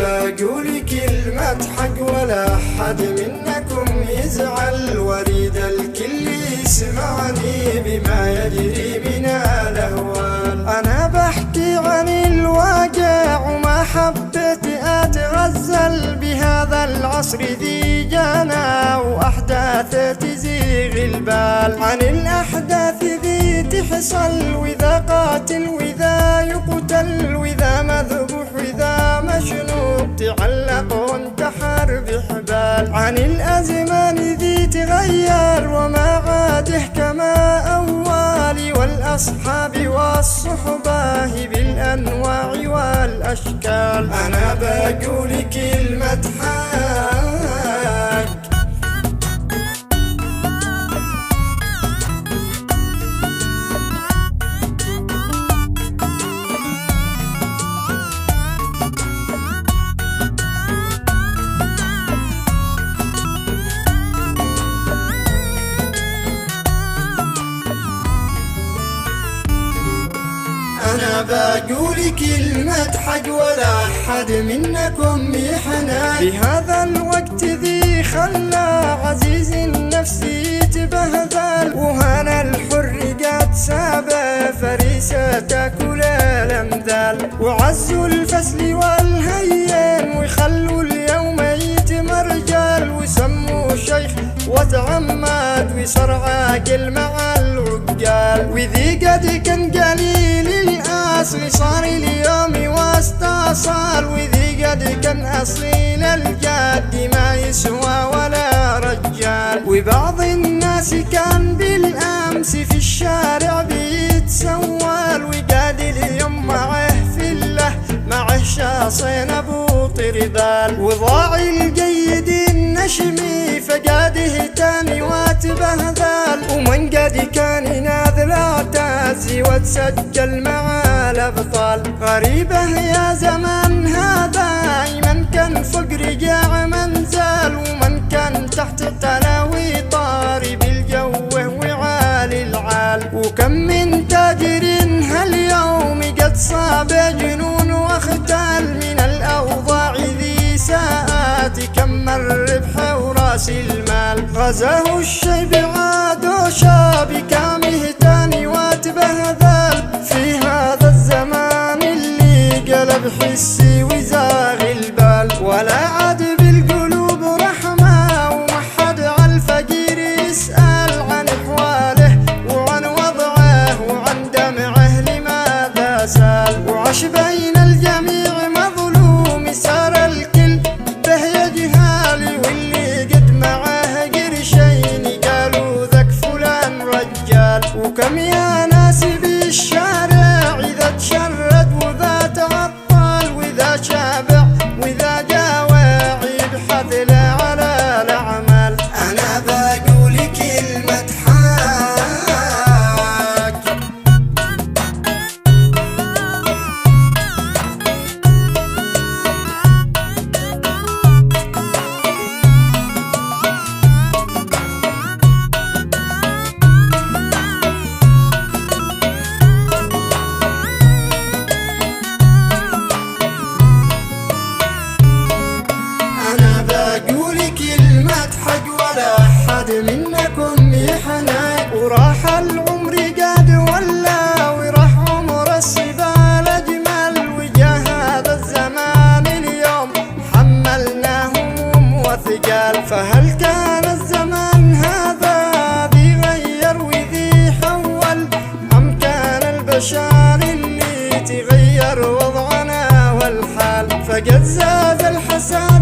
بقول كلمة حق ولا أحد منكم يزعل، واريد الكل يسمعني بما يجري بنا الأهوال. أنا بحكي عن الواقع وما حبيت أتغزل بهذا العصر ذي جانا وأحداث تزيغ البال، عن الأحداث ذي تحصل وإذا قاتل وإذا يقتل وإذا مذبوح وإذا مشنوق تعلق وانتحر بحبال، عن الأزمان ذي تغير وما عاده كما أول، والأصحاب والصحبة بالأنواع والأشكال. أنا بقول كلمة حق. أنا بقول كلمة حق ولا أحد منكم يحنى، بهذا الوقت ذي خلى عزيز النفس يتبهذل، وهنا الحر قد سابه فريسة تاكل الأمثال، وعزوا الفسل والهين ويخلوا اليوم يتمرجل، وسموا شيخ وتعمد وصار عاقل مع العقال، وذي قد كان قليل الأصل صار اليوم واستأصل، وذي قد كان أصيل الجد ما يسوى ولا رجال، وبعض الناس كان بالأمس في الشارع بيتسول، وقاد اليوم معه في الله معه شاصين أبو طربال، وضاع الجيد النشمي فقاده تاني واتبهذل، ومن قد كان ناذل اعتازي وتسجل مع الأبطال. غريبة يا زمان هذا من كان فوق رجاع منزل، ومن كان تحت تلاوي طاري بالجو وعالي العال، وكم من تاجر هاليوم قد صاب جنون واختال، من الأوضاع ذي ساءات كم الربح وراس المال، غزاه الشيب عاد وشاب كامه تاني واتبهذل، في هذا الزمان اللي قلب حسي وزاغ البال، ولا عاد بالقلوب رحمة ومحد على الفقير يسأل عن أحواله وعن وضعه وعن دمعه لماذا سال، وعاش بين الجميع مظلوم صار الكل به يجهال، واللي قد معاه قرشين قالوا ذاك فلان رجال، وكم يا ناس بالشارع إذا تشرد وذا تعطل وإذا شابع وإذا جاوع يبحث له على الأعمال. أنا بقول كلمة حق. بقول كلمة حق ولا أحد منكم يحنى، وراح العمر قاد ولا وراح عمر السبال أجمل، وجاه هذا الزمان اليوم حملنا هموم وثقال، فهل كان الزمان هذا ذي غير وذي حول، أم كان البشر اللي تغير وضعنا والحال، فقد زاد الحسن